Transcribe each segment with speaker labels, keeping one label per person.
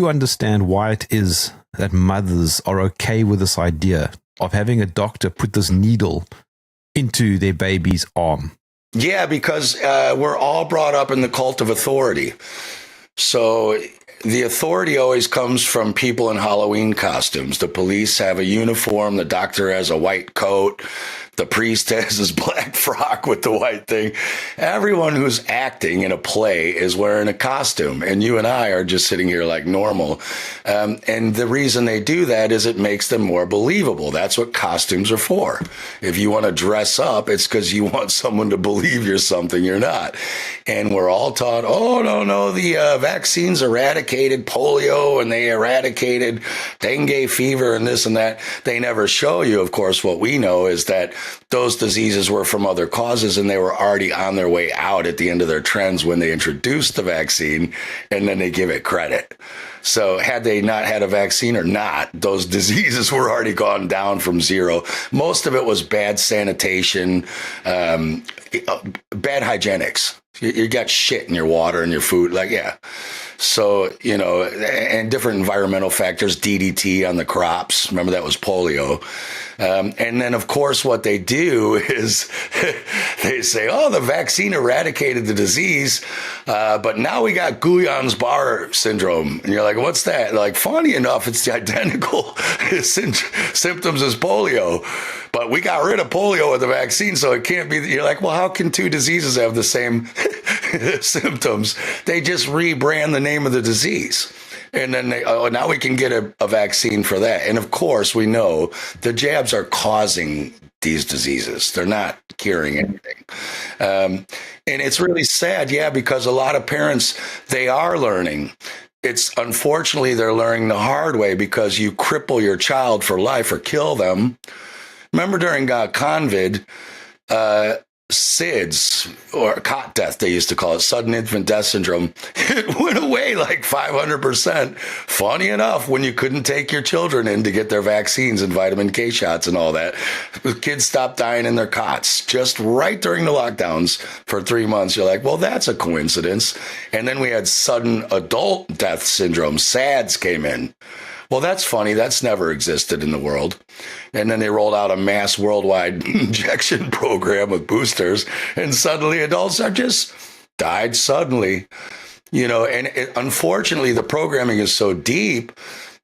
Speaker 1: you understand why it is that mothers are okay with this idea of having a doctor put this needle into their baby's arm?
Speaker 2: Yeah, because we're all brought up in the cult of authority. So the authority always comes from people in Halloween costumes. The police have a uniform. The doctor has a white coat. The priest has his black frock with the white thing. Everyone who's acting in a play is wearing a costume, and you and I are just sitting here like normal. And the reason they do that is it makes them more believable. That's what costumes are for. If you want to dress up, it's because you want someone to believe you're something you're not. And we're all taught, oh, no, the vaccines eradicated polio and they eradicated dengue fever and this and that. They never show you, of course, what we know is that those diseases were from other causes and they were already on their way out at the end of their trends when they introduced the vaccine, and then they give it credit. So had they not had a vaccine or not, those diseases were already gone down from zero. Most of it was bad sanitation, bad hygienics. You got shit in your water and your food. Like, yeah. So, and different environmental factors, DDT on the crops. Remember, that was polio. And then, of course, what they do is they say, oh, the vaccine eradicated the disease, but now we got Guillain-Barré syndrome. And you're like, what's that? Like, funny enough, it's the identical symptoms as polio. But we got rid of polio with the vaccine, so it can't be. You're like, well, how can two diseases have the same symptoms? They just rebrand the name of the disease. And then now we can get a vaccine for that. And of course, we know the jabs are causing these diseases. They're not curing anything. And it's really sad, because a lot of parents, they are learning. It's unfortunately, they're learning the hard way because you cripple your child for life or kill them. Remember during COVID, SIDS, or cot death, they used to call it, sudden infant death syndrome, it went away like 500%. Funny enough, when you couldn't take your children in to get their vaccines and vitamin K shots and all that, kids stopped dying in their cots just right during the lockdowns for 3 months. You're like, well, that's a coincidence. And then we had sudden adult death syndrome. SADS came in. Well, that's funny. That's never existed in the world. And then they rolled out a mass worldwide injection program with boosters, and suddenly adults are just died suddenly. Unfortunately, the programming is so deep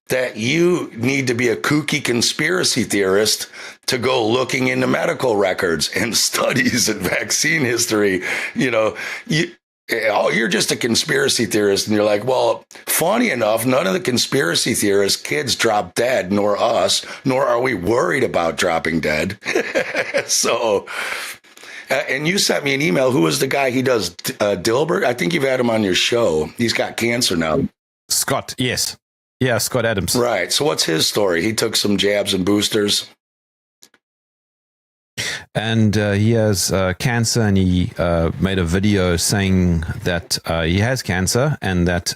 Speaker 2: that you need to be a kooky conspiracy theorist to go looking into medical records and studies and vaccine history. You're just a conspiracy theorist. And you're like, well, funny enough, none of the conspiracy theorists' kids drop dead, nor us, nor are we worried about dropping dead. So, and you sent me an email. Who was the guy? He does Dilbert. I think you've had him on your show. He's got cancer now.
Speaker 1: Scott, yes. Yeah, Scott Adams.
Speaker 2: Right. So what's his story? He took some jabs and boosters.
Speaker 1: And he has cancer, and he made a video saying that he has cancer and that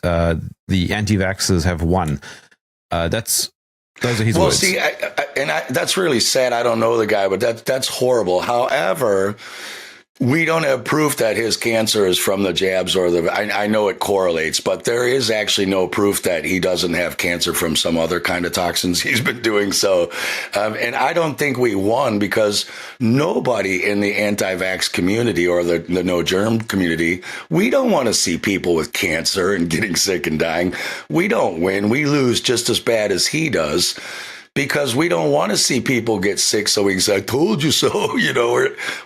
Speaker 1: the anti-vaxxers have won. Those are his words.
Speaker 2: Well, see, that's really sad. I don't know the guy, but that's horrible. However, we don't have proof that his cancer is from the jabs or I know it correlates, but there is actually no proof that he doesn't have cancer from some other kind of toxins he's been doing. So, and I don't think we won because nobody in the anti-vax community or the no germ community, we don't want to see people with cancer and getting sick and dying. We don't win. We lose just as bad as he does. Because we don't want to see people get sick so we can say, I told you so,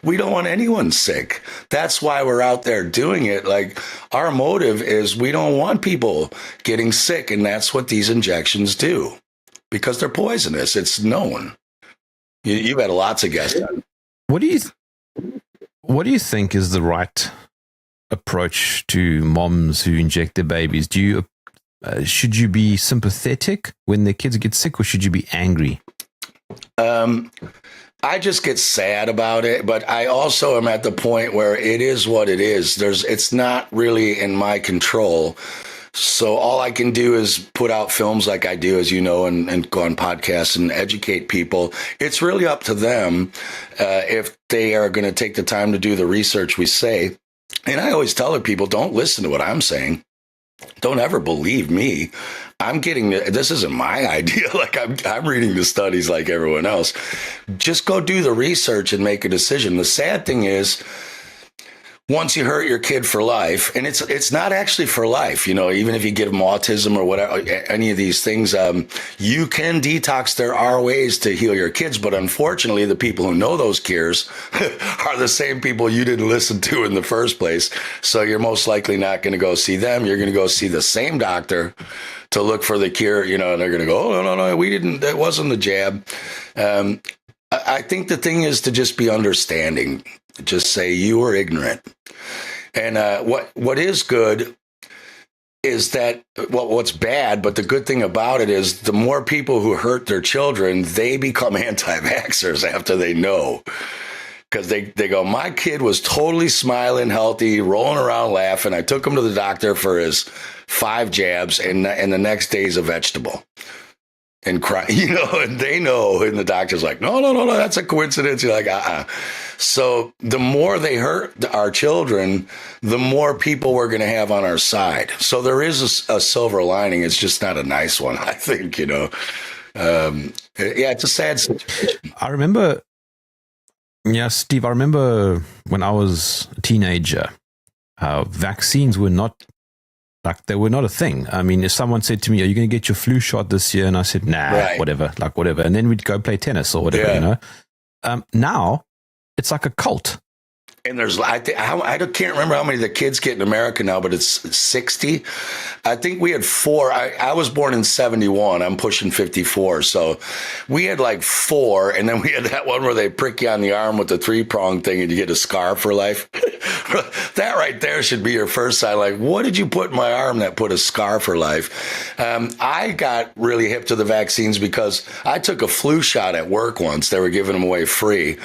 Speaker 2: we don't want anyone sick. That's why we're out there doing it. Like, our motive is we don't want people getting sick, and that's what these injections do. Because they're poisonous. It's known. You've had lots of guests.
Speaker 1: What do you think is the right approach to moms who inject their babies? Should you be sympathetic when their kids get sick, or should you be angry?
Speaker 2: I just get sad about it, but I also am at the point where it is what it is. It's not really in my control. So all I can do is put out films like I do, as you know, and go on podcasts and educate people. It's really up to them if they are going to take the time to do the research we say. And I always tell people, don't listen to what I'm saying. Don't ever believe me. I'm getting, this isn't my idea. Like I'm reading the studies like everyone else. Just go do the research and make a decision. The sad thing is, once you hurt your kid for life, and it's not actually for life, even if you give them autism or whatever, any of these things, you can detox. There are ways to heal your kids, but unfortunately, the people who know those cures are the same people you didn't listen to in the first place. So you're most likely not going to go see them. You're going to go see the same doctor to look for the cure, and they're going to go, oh, no, we didn't, that wasn't the jab. I think the thing is to just be understanding. Just say you were ignorant. And what is good is that, what's bad, but the good thing about it is the more people who hurt their children, they become anti-vaxxers after they know. Because they go, my kid was totally smiling, healthy, rolling around, laughing. I took him to the doctor for his 5 jabs, and the next day he's a vegetable. And cry, and they know, and the doctor's like, no, that's a coincidence. You're like, So the more they hurt our children, the more people we're going to have on our side. So there is a silver lining. It's just not a nice one, I think, Yeah, it's a sad situation.
Speaker 1: I remember, Steve, I remember when I was a teenager, vaccines were not, they were not a thing. I mean, if someone said to me, are you going to get your flu shot this year? And I said, nah, right. whatever. And then we'd go play tennis or whatever, Now, it's like a cult.
Speaker 2: And there's, I can't remember how many the kids get in America now, but it's 60. I think we had 4. I was born in 71. I'm pushing 54. So we had like 4. And then we had that one where they prick you on the arm with the 3-prong thing and you get a scar for life. That right there should be your first sign. Like, what did you put in my arm that put a scar for life? I got really hip to the vaccines because I took a flu shot at work once. They were giving them away free.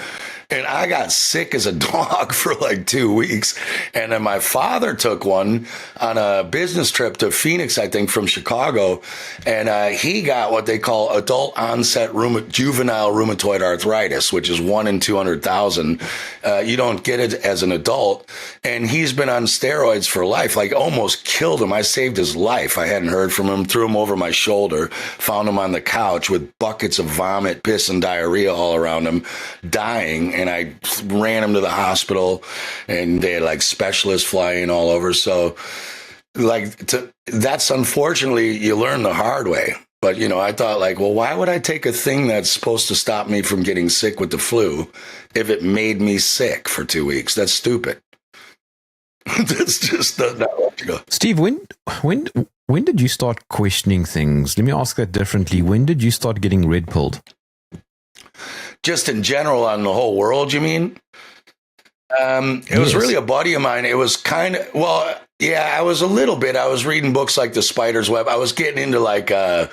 Speaker 2: And I got sick as a dog for like 2 weeks. And then my father took one on a business trip to Phoenix, I think, from Chicago. And he got what they call adult onset juvenile rheumatoid arthritis, which is 1 in 200,000. You don't get it as an adult. And he's been on steroids for life, like almost killed him. I saved his life. I hadn't heard from him, threw him over my shoulder, found him on the couch with buckets of vomit, piss, and diarrhea all around him, dying. And I ran him to the hospital, and they had like specialists flying all over. So that's unfortunately, you learn the hard way. But, I thought like, well, why would I take a thing that's supposed to stop me from getting sick with the flu if it made me sick for 2 weeks? That's stupid. That's just not logical.
Speaker 1: Steve, when did you start questioning things? Let me ask that differently. When did you start getting red pilled?
Speaker 2: Just in general on the whole world, you mean? It was really a buddy of mine. It was kind of, I was a little bit. I was reading books like The Spider's Web. I was getting into like the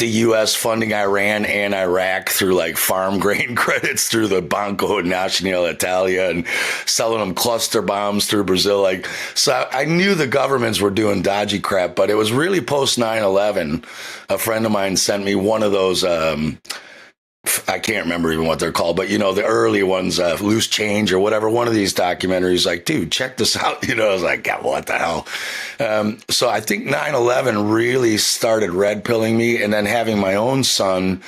Speaker 2: U.S. funding Iran and Iraq through like farm grain credits through the Banco Nazionale Italia and selling them cluster bombs through Brazil. So I knew the governments were doing dodgy crap, but it was really post 9/11. A friend of mine sent me one of those, I can't remember even what they're called, but the early ones, Loose Change or whatever, one of these documentaries, like, dude, check this out. I was like, God, what the hell? So I think 9/11 really started red pilling me, and then having my own son.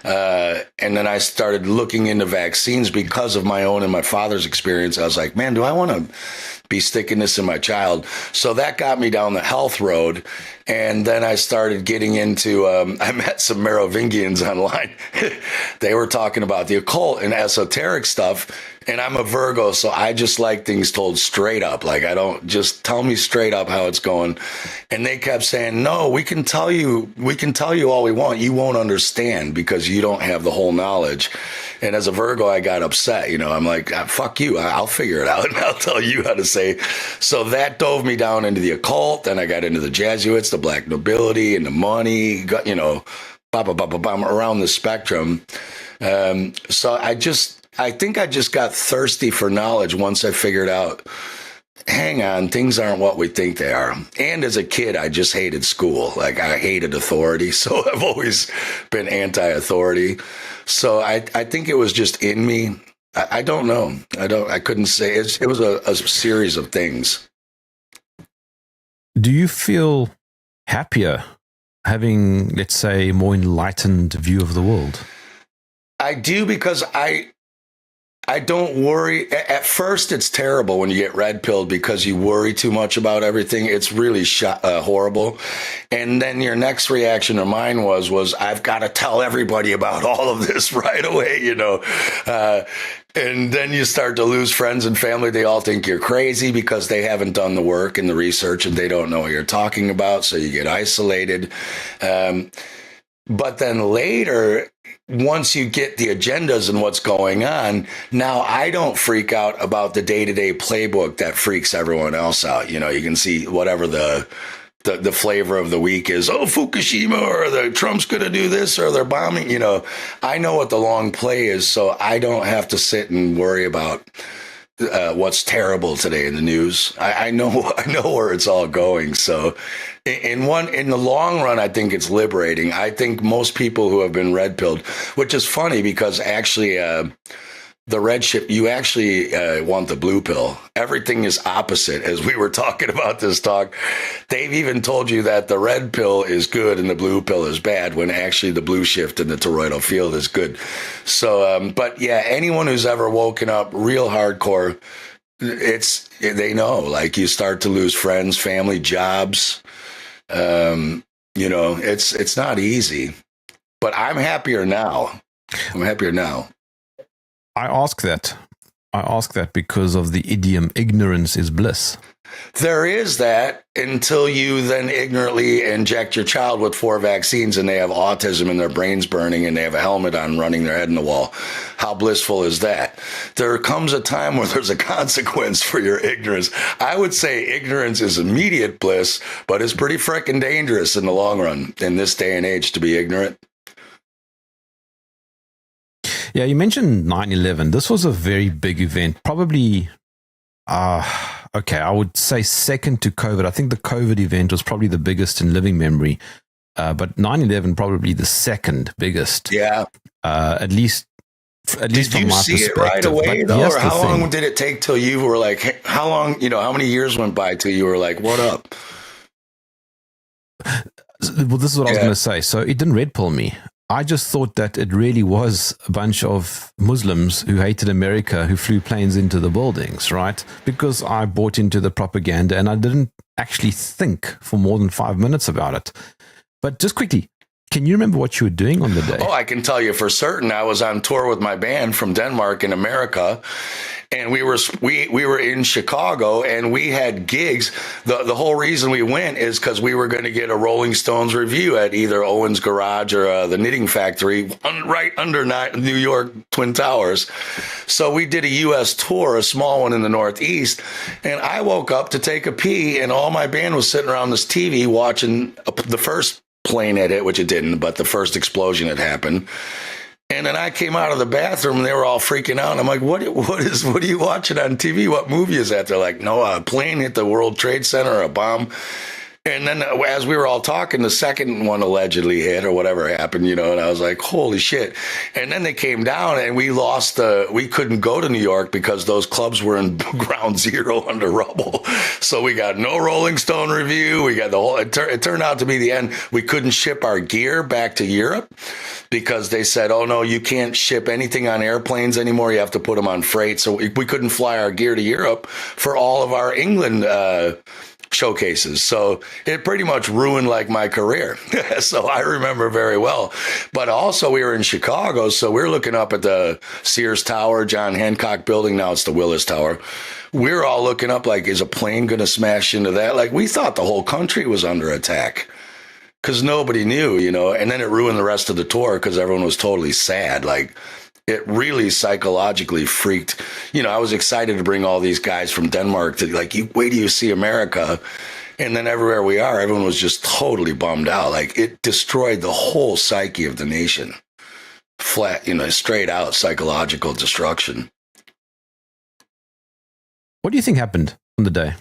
Speaker 2: And then I started looking into vaccines because of my own and my father's experience. I was like, man, do I want to be sticking this in my child? So that got me down the health road. And then I started getting into, I met some Merovingians online. They were talking about the occult and esoteric stuff. And I'm a Virgo, so I just like things told straight up. Like, I don't, just tell me straight up how it's going. And they kept saying, no, we can tell you all we want. You won't understand because you don't have the whole knowledge. And as a Virgo, I got upset. I'm like, fuck you. I'll figure it out and I'll tell you how to say. So that dove me down into the occult. Then I got into the Jesuits, the black nobility, and the money, around the spectrum. So I think I just got thirsty for knowledge once I figured out, hang on, things aren't what we think they are. And as a kid, I just hated school. Like, I hated authority. So I've always been anti-authority. So I think it was just in me. I don't know. I couldn't say. It was a series of things.
Speaker 1: Do you feel happier having, let's say, a more enlightened view of the world?
Speaker 2: I do, because I don't worry. At first, it's terrible when you get red pilled because you worry too much about everything. It's really horrible. And then your next reaction, or mine was I've got to tell everybody about all of this right away, and then you start to lose friends and family. They all think you're crazy because they haven't done the work and the research, and they don't know what you're talking about. So you get isolated. But then later, once you get the agendas and what's going on, now I don't freak out about the day-to-day playbook that freaks everyone else out. You can see whatever the flavor of the week is. Oh, Fukushima, or the Trump's going to do this, or they're bombing. I know what the long play is, so I don't have to sit and worry about what's terrible today in the news. I know where it's all going. So in the long run, I think it's liberating. I think most people who have been red pilled, which is funny because actually the red ship, you actually want the blue pill. Everything is opposite. As we were talking about this talk, they've even told you that the red pill is good and the blue pill is bad, when actually the blue shift in the toroidal field is good. So, but yeah, anyone who's ever woken up real hardcore, they know, like, you start to lose friends, family, jobs. It's not easy, but I'm happier now.
Speaker 1: I ask that because of the idiom, ignorance is bliss.
Speaker 2: There is that, until you then ignorantly inject your child with 4 vaccines and they have autism and their brain's burning and they have a helmet on running their head in the wall. How blissful is that? There comes a time where there's a consequence for your ignorance. I would say ignorance is immediate bliss, but it's pretty freaking dangerous in the long run in this day and age to be ignorant.
Speaker 1: Yeah, you mentioned 9/11. This was a very big event, probably, I would say second to COVID. I think the COVID event was probably the biggest in living memory, but 9/11 probably the second biggest.
Speaker 2: Yeah.
Speaker 1: At least from my perspective. Did you see it right
Speaker 2: away, though? Or how long did it take till you were like, hey, how many years went by till you were like, what up?
Speaker 1: Well, this is what I was going to say. So it didn't red pill me. I just thought that it really was a bunch of Muslims who hated America who flew planes into the buildings, right? Because I bought into the propaganda and I didn't actually think for more than 5 minutes about it. But just quickly, can you remember what you were doing on the day?
Speaker 2: Oh, I can tell you for certain. I was on tour with my band from Denmark in America, and we were in Chicago, and we had gigs. The whole reason we went is because we were going to get a Rolling Stones review at either Owen's Garage or the Knitting Factory, right under New York Twin Towers. So we did a U.S. tour, a small one in the Northeast, and I woke up to take a pee, and all my band was sitting around this TV watching the first plane had hit, which it didn't, but the first explosion had happened. And then I came out of the bathroom and they were all freaking out. And I'm like, what are you watching on TV? What movie is that? They're like, no, a plane hit the World Trade Center, a bomb. And then as we were all talking, the second one allegedly hit or whatever happened, and I was like, holy shit. And then they came down and we couldn't go to New York because those clubs were in ground zero under rubble. So we got no Rolling Stone review. We got it turned out to be the end. We couldn't ship our gear back to Europe because they said, oh no, you can't ship anything on airplanes anymore. You have to put them on freight. So we couldn't fly our gear to Europe for all of our England, showcases. So it pretty much ruined like my career. So I remember very well. But also we were in Chicago. So we're looking up at the Sears Tower, John Hancock building. Now it's the Willis Tower. We're all looking up like, is a plane going to smash into that? Like, we thought the whole country was under attack because nobody knew, and then it ruined the rest of the tour because everyone was totally sad. Like, it really psychologically freaked. I was excited to bring all these guys from Denmark to wait till you see America. And then everywhere we are, everyone was just totally bummed out. Like, it destroyed the whole psyche of the nation. Flat, straight out psychological destruction.
Speaker 1: What do you think happened on the day?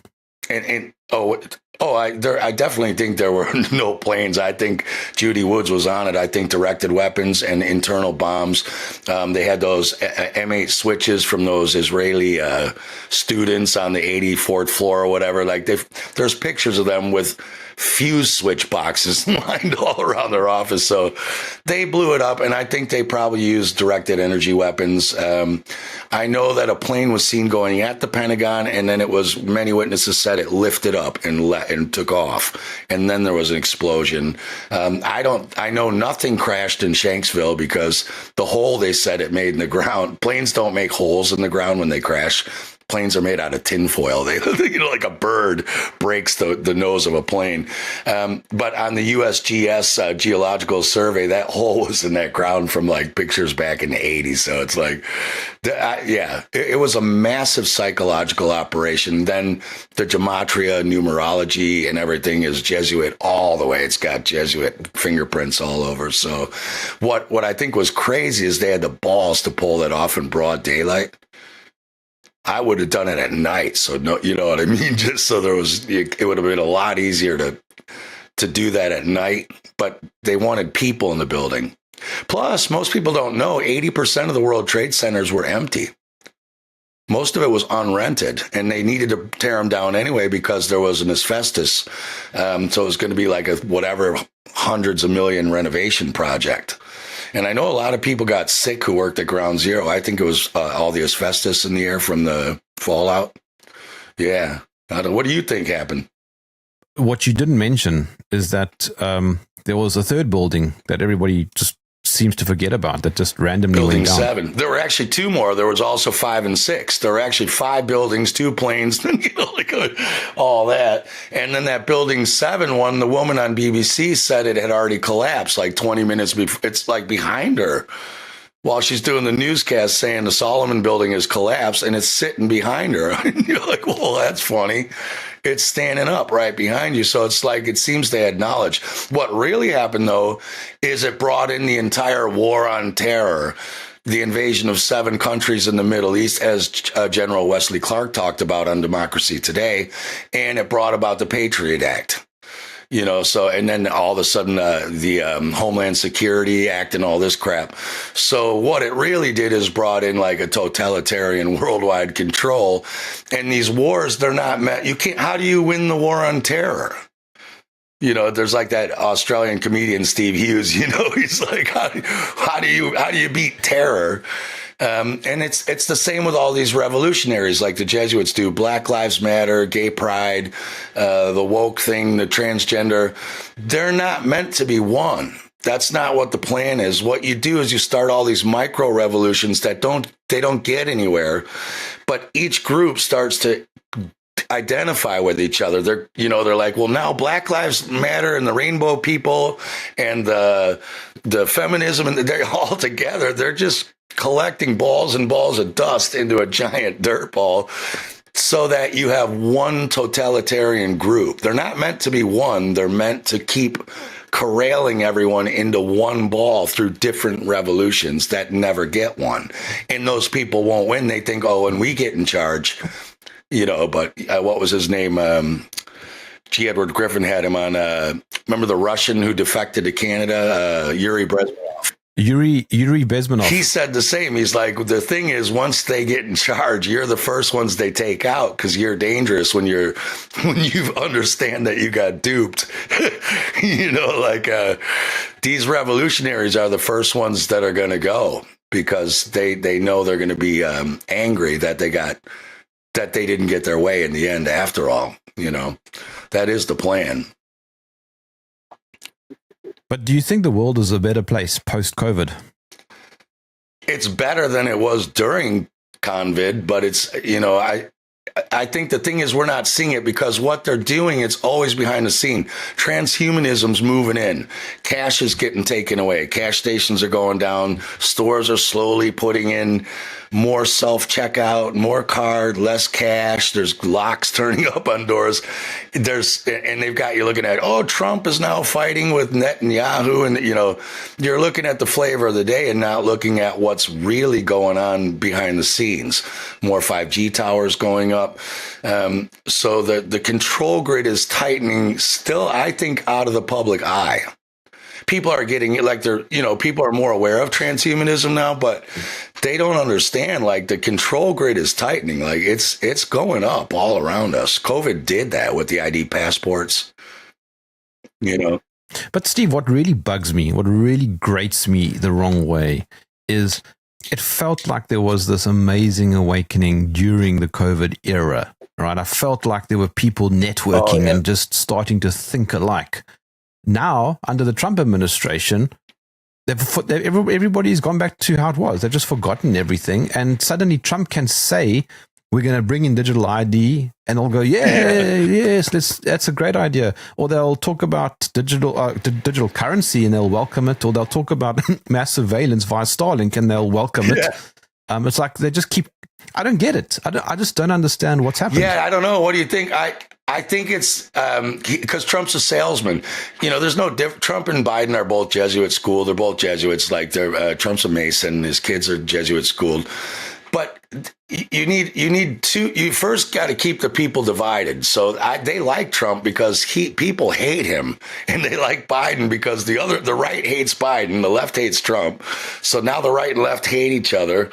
Speaker 2: I definitely think there were no planes. I think Judy Woods was on it. I think directed weapons and internal bombs. They had those M8 switches from those Israeli students on the 84th floor or whatever. Like, there's pictures of them with fuse switch boxes lined all around their office. So they blew it up, and I think they probably used directed energy weapons. I know that a plane was seen going at the Pentagon, and then it was, many witnesses said it lifted up and took off, and then there was an explosion. I know nothing crashed in Shanksville because the hole they said it made in the ground. Planes don't make holes in the ground when they crash. Planes are made out of tinfoil. They, like a bird breaks the nose of a plane. But on the USGS Geological Survey, that hole was in that ground from like pictures back in the 80s. So it's like, it was a massive psychological operation. Then the gematria, numerology, and everything is Jesuit all the way. It's got Jesuit fingerprints all over. So what I think was crazy is they had the balls to pull that off in broad daylight. I would have done it at night. So no, you know what I mean? Just so it would have been a lot easier to do that at night, but they wanted people in the building. Plus, most people don't know 80% of the World Trade Centers were empty. Most of it was unrented, and they needed to tear them down anyway because there was an asbestos. So it was going to be like a hundreds of million renovation project. And I know a lot of people got sick who worked at Ground Zero. I think it was all the asbestos in the air from the fallout. Yeah. What do you think happened?
Speaker 1: What you didn't mention is that there was a third building that everybody just seems to forget about that just randomly
Speaker 2: Building
Speaker 1: went down.
Speaker 2: 7. There were actually 2 more. There was also 5 and 6. There were actually 5 buildings, 2 planes, all that. And then that Building 7 one, the woman on BBC said it had already collapsed like 20 minutes before. It's like behind her while she's doing the newscast saying the Solomon building has collapsed, and it's sitting behind her. And you're like, well, that's funny. It's standing up right behind you. So it's like, it seems they had knowledge. What really happened, though, is it brought in the entire war on terror, the invasion of 7 countries in the Middle East, as General Wesley Clark talked about on Democracy Today, and it brought about the Patriot Act. So, and then all of a sudden, the Homeland Security Act and all this crap. So what it really did is brought in like a totalitarian worldwide control. And these wars, they're not meant, how do you win the war on terror? There's like that Australian comedian, Steve Hughes, he's like, how do you beat terror? And it's the same with all these revolutionaries like the Jesuits do. Black Lives Matter, gay pride, the woke thing, the transgender. They're not meant to be won. That's not what the plan is. What you do is you start all these micro revolutions that they don't get anywhere, but each group starts to identify with each other. They're like, well, now Black Lives Matter and the rainbow people and the feminism, and they're all together. They're just collecting balls and balls of dust into a giant dirt ball so that you have one totalitarian group. They're not meant to be one. They're meant to keep corralling everyone into one ball through different revolutions that never get one. And those people won't win. They think, oh, when we get in charge, but what was his name? G. Edward Griffin had him on, remember the Russian who defected to Canada, Yuri Brezhnev?
Speaker 1: Yuri Bezmenov.
Speaker 2: He said the same. He's like, the thing is, once they get in charge, you're the first ones they take out because you're dangerous when you understand that you got duped. These revolutionaries are the first ones that are going to go because they know they're going to be angry that they didn't get their way in the end. After all, that is the plan.
Speaker 1: But do you think the world is a better place post-COVID?
Speaker 2: It's better than it was during convid, but it's, I think the thing is we're not seeing it because what they're doing, it's always behind the scene. Transhumanism's moving in. Cash is getting taken away. Cash stations are going down. Stores are slowly putting in more self-checkout, more card, less cash. There's locks turning up on doors. And they've got you looking at, Trump is now fighting with Netanyahu. And, you're looking at the flavor of the day and not looking at what's really going on behind the scenes. More 5G towers going up. So the control grid is tightening still, I think, out of the public eye. People are getting it like people are more aware of transhumanism now, but they don't understand like the control grid is tightening. Like it's going up all around us. COVID did that with the ID passports. you know.
Speaker 1: But Steve, what really bugs me, what really grates me the wrong way is it felt like there was this amazing awakening during the COVID era, right? I felt like there were people networking and just starting to think alike. Now, under the Trump administration, everybody's gone back to how it was. They've just forgotten everything. And suddenly Trump can say, we're going to bring in digital ID, and they'll go, yes, that's a great idea. Or they'll talk about digital currency and they'll welcome it. Or they'll talk about mass surveillance via Starlink and they'll welcome it. It's like they just keep, I don't get it. I just don't understand what's happening.
Speaker 2: Yeah, I don't know. What do you think? I think it's because Trump's a salesman. You know, there's no difference. Trump and Biden are both Jesuit schooled. They're both Jesuits. Like Trump's a Mason. His kids are Jesuit schooled. But you first got to keep the people divided. So they like Trump because people hate him, and they like Biden because the right hates Biden, the left hates Trump. So now the right and left hate each other.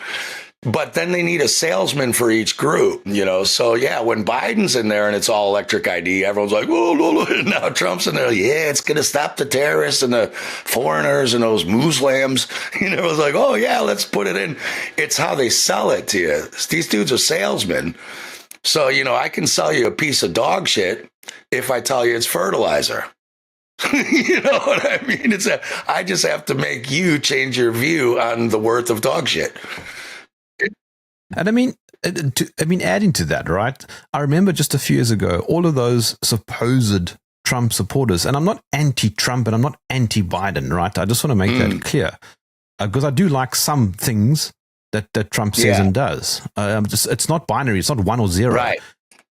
Speaker 2: But then they need a salesman for each group, you know. So, yeah, when Biden's in there and it's all electric ID, everyone's like, oh, no. And now Trump's in there. Yeah, it's going to stop the terrorists and the foreigners and those Muslims. You know, it's like, oh, yeah, let's put it in. It's how they sell it to you. These dudes are salesmen. So, you know, I can sell you a piece of dog shit if I tell you it's fertilizer. You know what I mean? I just have to make you change your view on the worth of dog shit.
Speaker 1: And I mean, adding to that, right? I remember just a few years ago, all of those supposed Trump supporters, and I'm not anti-Trump and I'm not anti-Biden, right? I just want to make that clear because I do like some things that Trump says and does. It's not binary; it's not 1 or 0.
Speaker 2: Right.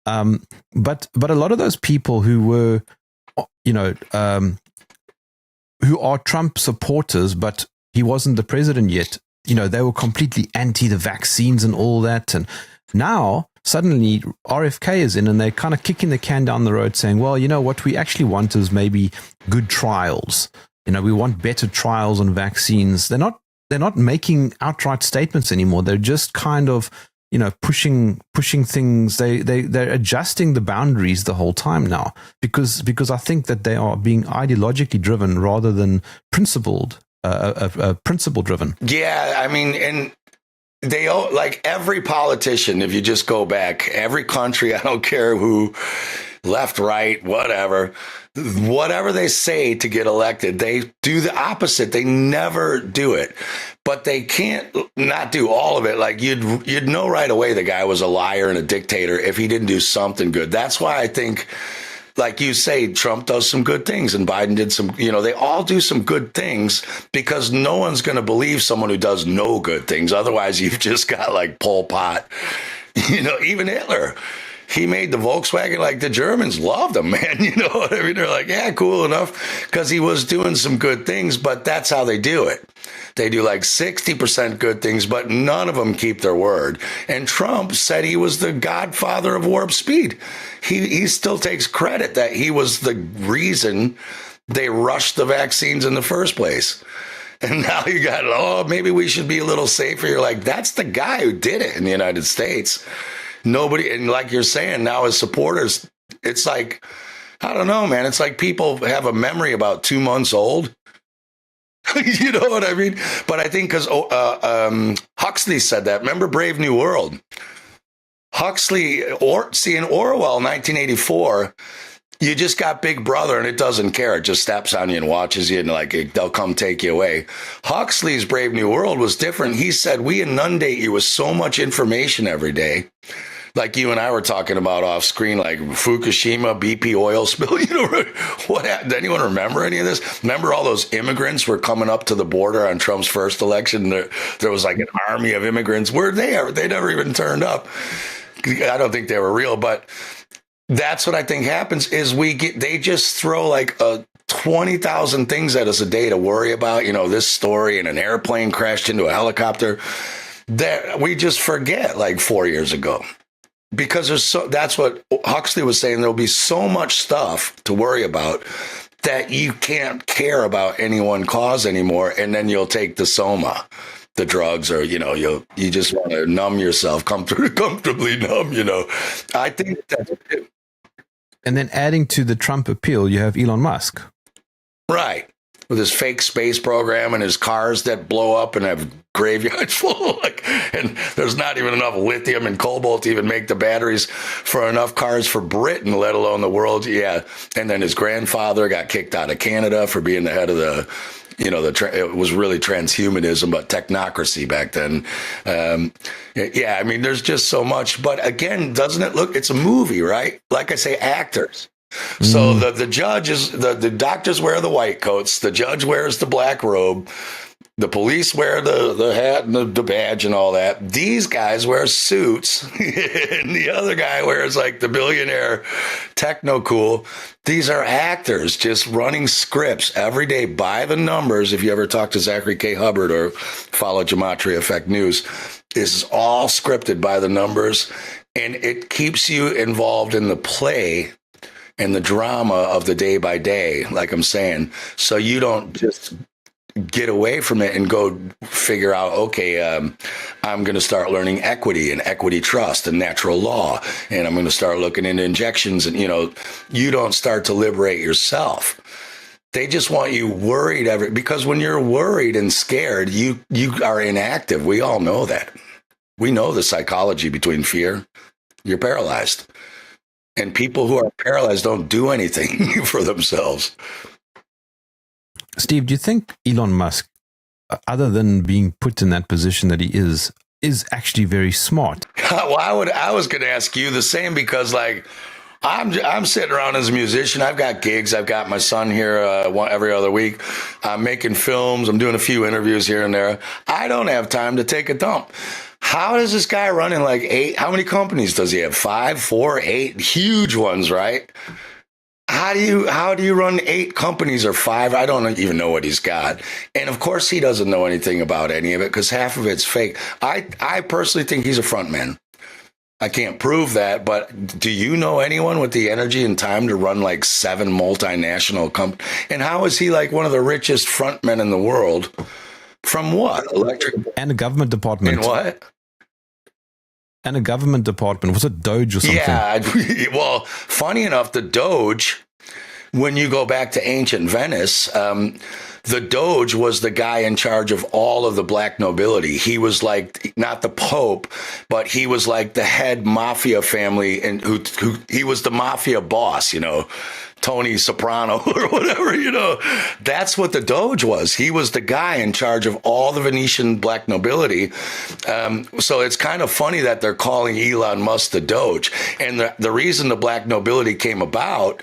Speaker 1: But a lot of those people who were, you know, who are Trump supporters, but he wasn't the president yet. You know, they were completely anti the vaccines and all that. And now suddenly RFK is in and they're kind of kicking the can down the road saying, well, you know, what we actually want is maybe good trials. You know, we want better trials on vaccines. They're not making outright statements anymore. They're just kind of, you know, pushing things. They're adjusting the boundaries the whole time now because I think that they are being ideologically driven rather than principled. Principle driven.
Speaker 2: Yeah, I mean, and they like every politician, if you just go back, every country, I don't care who, left, right, whatever they say to get elected, they do the opposite. They never do it, but they can't not do all of it. Like you'd know right away the guy was a liar and a dictator if he didn't do something good. That's why I think, like you say, Trump does some good things and Biden did some, you know, they all do some good things because no one's going to believe someone who does no good things. Otherwise, you've just got like Pol Pot, you know, even Hitler. He made the Volkswagen, like the Germans loved him, man. You know what I mean? They're like, yeah, cool enough because he was doing some good things, but that's how they do it. They do like 60% good things, but none of them keep their word. And Trump said he was the godfather of warp speed. He still takes credit that he was the reason they rushed the vaccines in the first place. And now you got, maybe we should be a little safer. You're like, that's the guy who did it in the United States. Nobody, and like you're saying, now his supporters, it's like, I don't know, man. It's like people have a memory about 2 months old. You know what I mean? But I think because Huxley said that. Remember Brave New World? Huxley, in Orwell, 1984, you just got Big Brother and it doesn't care. It just steps on you and watches you and like they'll come take you away. Huxley's Brave New World was different. He said, we inundate you with so much information every day. Like you and I were talking about off screen, like Fukushima, BP oil spill. You know, what happened? Did anyone remember any of this? Remember all those immigrants were coming up to the border on Trump's first election? There was like an army of immigrants. Where they are? They never even turned up. I don't think they were real, but that's what I think happens is they just throw like 20,000 things at us a day to worry about, you know, this story and an airplane crashed into a helicopter that we just forget like 4 years ago. Because that's what Huxley was saying. There'll be so much stuff to worry about that you can't care about any one cause anymore. And then you'll take the soma, the drugs, or, you know, you just want to numb yourself, comfortably numb, you know. I think that's it.
Speaker 1: And then adding to the Trump appeal, you have Elon Musk,
Speaker 2: Right. With his fake space program and his cars that blow up and have graveyards full of, and there's not even enough lithium and cobalt to even make the batteries for enough cars for Britain, let alone the world. Yeah. And then his grandfather got kicked out of Canada for being the head of the, it was really transhumanism, but technocracy back then. Yeah, I mean, there's just so much. But again, doesn't it look, it's a movie, right? Like I say, actors. So the judge is, the doctors wear the white coats, the judge wears the black robe, the police wear the hat and the badge and all that. These guys wear suits, and the other guy wears like the billionaire techno cool. These are actors just running scripts every day by the numbers. If you ever talk to Zachary K. Hubbard or follow Gematria Effect News, this is all scripted by the numbers, and it keeps you involved in the play and the drama of the day by day, like I'm saying, so you don't just get away from it and go figure out, okay, I'm going to start learning equity and equity trust and natural law, and I'm going to start looking into injections, and you don't start to liberate yourself. They just want you worried because when you're worried and scared, you are inactive. We all know that. We know the psychology between fear. You're paralyzed. And people who are paralyzed don't do anything for themselves.
Speaker 1: Steve, do you think Elon Musk, other than being put in that position that he is actually very smart?
Speaker 2: Well, I was going to ask you the same, because like I'm sitting around as a musician. I've got gigs. I've got my son here every other week. I'm making films. I'm doing a few interviews here and there. I don't have time to take a dump. How does this guy running like 8? How many companies does he have? 5, 4, 8 huge ones, right? How do you run 8 companies or 5? I don't even know what he's got. And of course he doesn't know anything about any of it, because half of it's fake. I personally think he's a front man. I can't prove that, but do you know anyone with the energy and time to run like 7 multinational companies? And how is he like one of the richest front men in the world? From what? Electric
Speaker 1: and a government department.
Speaker 2: And what?
Speaker 1: And a government department. Was it Doge or something?
Speaker 2: Yeah. Well, funny enough, the Doge, when you go back to ancient Venice, the Doge was the guy in charge of all of the black nobility. He was like not the Pope, but he was like the head mafia family, and who he was the mafia boss, Tony Soprano or whatever, that's what the Doge was. He was the guy in charge of all the Venetian black nobility. So it's kind of funny that they're calling Elon Musk the Doge. And the reason the black nobility came about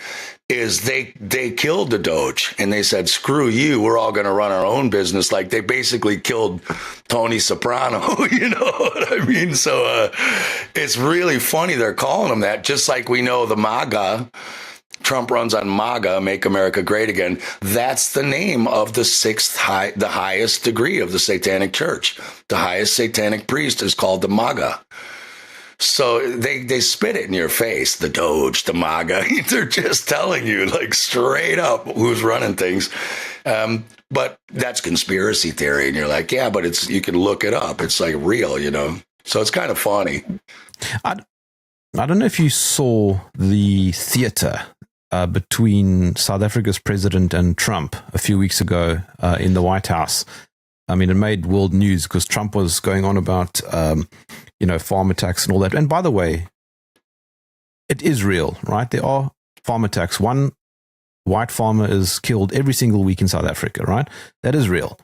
Speaker 2: is they killed the Doge, and they said, screw you, we're all going to run our own business. Like they basically killed Tony Soprano, you know what I mean? So it's really funny they're calling him that, just like we know the MAGA. Trump runs on MAGA, Make America Great Again. That's the name of the the highest degree of the Satanic Church. The highest satanic priest is called the MAGA. So they spit it in your face, the Doge, the MAGA. They're just telling you like straight up who's running things. But that's conspiracy theory. And you're like, yeah, but you can look it up. It's like real, So it's kind of funny.
Speaker 1: I don't know if you saw the theater between South Africa's president and Trump a few weeks ago in the White House. I mean, it made world news because Trump was going on about, farm attacks and all that. And by the way, it is real, right? There are farm attacks. One white farmer is killed every single week in South Africa, right? That is real.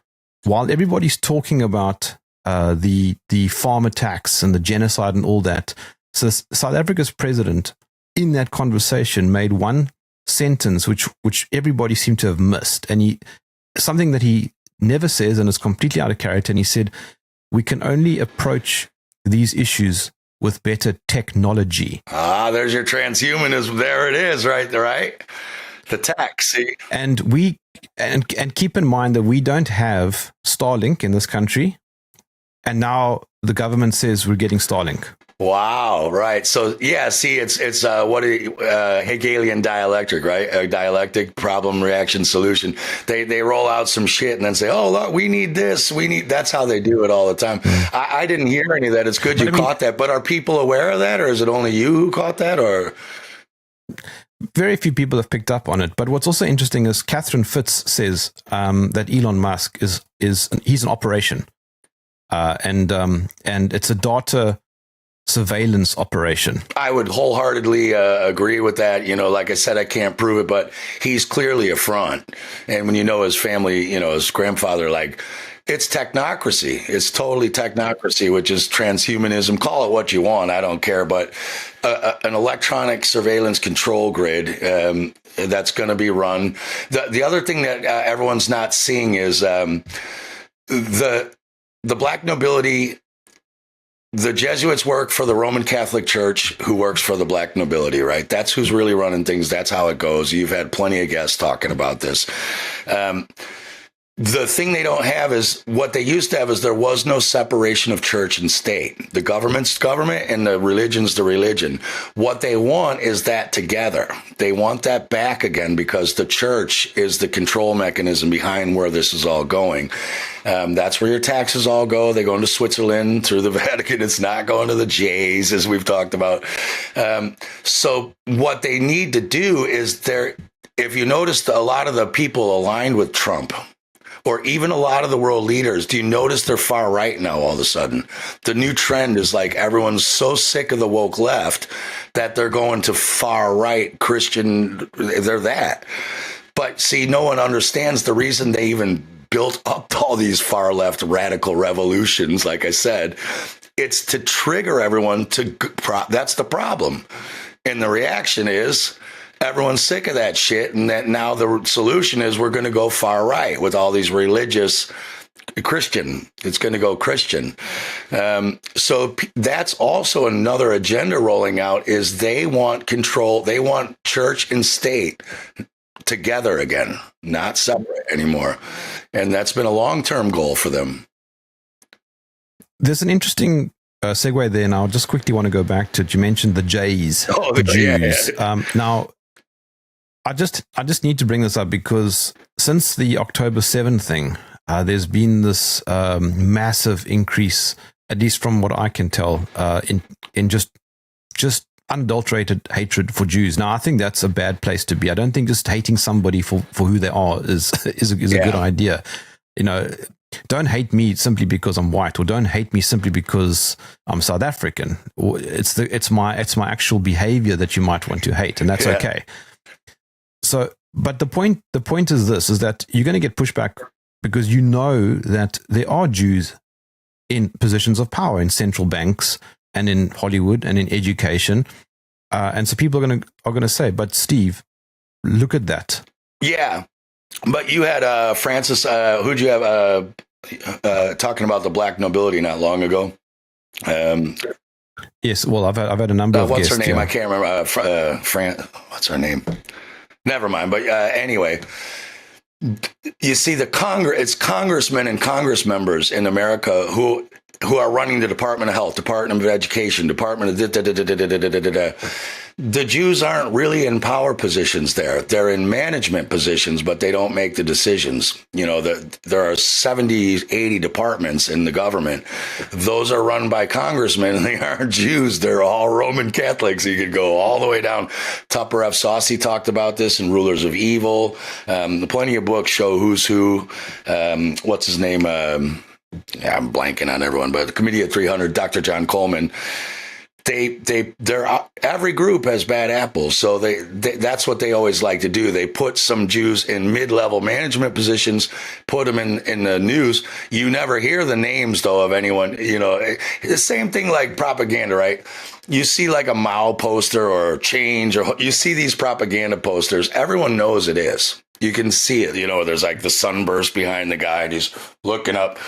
Speaker 1: While everybody's talking about the farm attacks and the genocide and all that, so South Africa's president in that conversation made one sentence which everybody seemed to have missed, and something that he never says, and is completely out of character. And he said, we can only approach these issues with better technology.
Speaker 2: There's your transhumanism. There it is, right? The tech, see?
Speaker 1: And keep in mind that we don't have Starlink in this country. And now the government says we're getting Starlink.
Speaker 2: Wow, right. So, yeah, see, it's Hegelian dialectic, right? Dialectic, problem, reaction, solution. They roll out some shit and then say, oh, look, we need this. That's how they do it all the time. I didn't hear any of that. It's good you caught that. But are people aware of that? Or is it only you who caught that? Or
Speaker 1: very few people have picked up on it. But what's also interesting is Catherine Fitz says that Elon Musk he's an operation, and it's a data surveillance operation.
Speaker 2: I would wholeheartedly agree with that. Like I said, I can't prove it, but he's clearly a front. And when his family, his grandfather, it's technocracy. It's totally technocracy, which is transhumanism. Call it what you want. I don't care. But an electronic surveillance control grid that's going to be run. The other thing that everyone's not seeing is the black nobility. The Jesuits work for the Roman Catholic Church, who works for the black nobility, right? That's who's really running things. That's how it goes. You've had plenty of guests talking about this. The thing they don't have is what they used to have is there was no separation of church and state. The government's government and the religion's the religion. What they want is that together. They want that back again because the church is the control mechanism behind where this is all going. That's where your taxes all go. They go into Switzerland through the Vatican. It's not going to the Jays, as we've talked about. So what they need to do is if you notice a lot of the people aligned with Trump, or even a lot of the world leaders, do you notice they're far right now all of a sudden? The new trend is everyone's so sick of the woke left that they're going to far right Christian, they're that. But see, no one understands the reason they even built up all these far left radical revolutions, like I said. It's to trigger everyone that's the problem. And the reaction is, everyone's sick of that shit, and that now the solution is we're going to go far right with all these religious Christian. It's going to go Christian. So that's also another agenda rolling out is they want control. They want church and state together again, not separate anymore. And that's been a long-term goal for them.
Speaker 1: There's an interesting segue there. Now, I just quickly want to go back to, you mentioned the Jays, the Jews. Yeah. Now, I just need to bring this up because since the October 7th thing, there's been this massive increase, at least from what I can tell, in just unadulterated hatred for Jews. Now, I think that's a bad place to be. I don't think just hating somebody for who they are is a good idea. Don't hate me simply because I'm white, or don't hate me simply because I'm South African. Or it's my actual behavior that you might want to hate, and that's okay. So, but the point is this, is that you're going to get pushback because you know that there are Jews in positions of power in central banks and in Hollywood and in education. And so people are going to say, but Steve, look at that. Yeah.
Speaker 2: But you had Francis, who'd you have talking about the black nobility not long ago?
Speaker 1: Yes, well, I've had a number of
Speaker 2: what's
Speaker 1: guests.
Speaker 2: What's her name?
Speaker 1: Yeah.
Speaker 2: I can't remember. What's her name? Never mind. But anyway, you see it's congressmen and congress members in America who are running the Department of Health, Department of Education, Department of The Jews aren't really in power positions there. They're in management positions, but they don't make the decisions. There are 70, 80 departments in the government. Those are run by congressmen, and they aren't Jews. They're all Roman Catholics. You could go all the way down. Tupper F. Saucy talked about this in Rulers of Evil. Plenty of books show who's who. What's his name? I'm blanking on everyone, but the Committee of 300, Dr. John Coleman. They're every group has bad apples, so that's what they always like to do. They put some Jews in mid-level management positions, put them in the news. You never hear the names though of anyone. The same thing like propaganda, right? You see like a Mao poster or Change, or you see these propaganda posters. Everyone knows it is. You can see it. There's like the sunburst behind the guy, and he's looking up.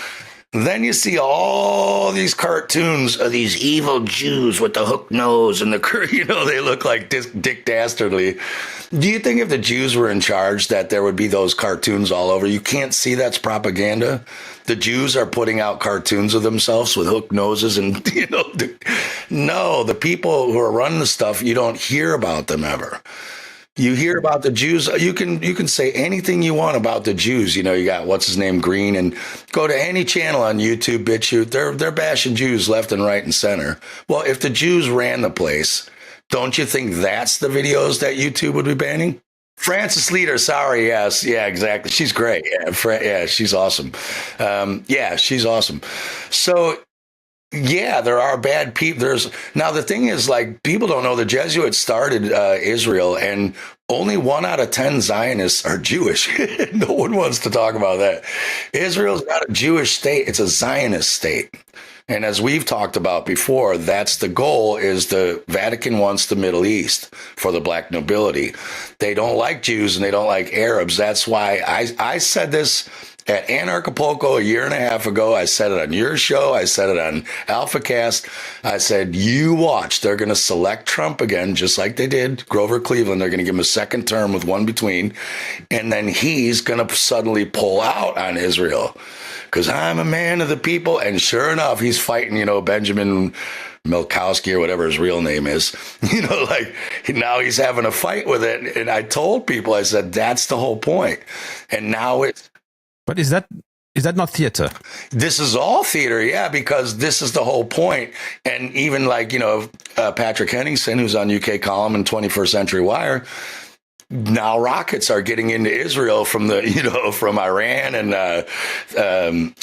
Speaker 2: Then you see all these cartoons of these evil Jews with the hook nose and they look like Dick Dastardly. Do you think if the Jews were in charge that there would be those cartoons all over? You can't see that's propaganda. The Jews are putting out cartoons of themselves with hook noses and, no, the people who are running the stuff, you don't hear about them ever. You hear about the Jews. You can say anything you want about the Jews. You got what's his name, Green, and go to any channel on YouTube, BitChute. They're bashing Jews left and right and center. Well, if the Jews ran the place, Don't you think that's the videos that YouTube would be banning? Frances Leader, sorry, yes, yeah, exactly. She's great. Yeah, she's awesome. Yeah, she's awesome. So, yeah, there are bad people. Now the thing is, like, people don't know the Jesuits started Israel, and only 1 out of 10 Zionists are Jewish. No one wants to talk about that. Israel's not a Jewish state; it's a Zionist state. And as we've talked about before, that's the goal. Is the Vatican wants the Middle East for the black nobility. They don't like Jews and they don't like Arabs. That's why I said this at Anarchapulco a year and a half ago. I said it on your show. I said it on AlphaCast. I said, you watch. They're going to select Trump again, just like they did Grover Cleveland. They're going to give him a second term with one between. And then he's going to suddenly pull out on Israel because I'm a man of the people. And sure enough, he's fighting, Benjamin Milkowski or whatever his real name is, like now he's having a fight with it. And I told people, I said, that's the whole point. And now it's,
Speaker 1: but is that not theater?
Speaker 2: This is all theater, yeah, because this is the whole point. And even like, Patrick Henningsen, who's on UK Column and 21st Century Wire, now rockets are getting into Israel from from Iran and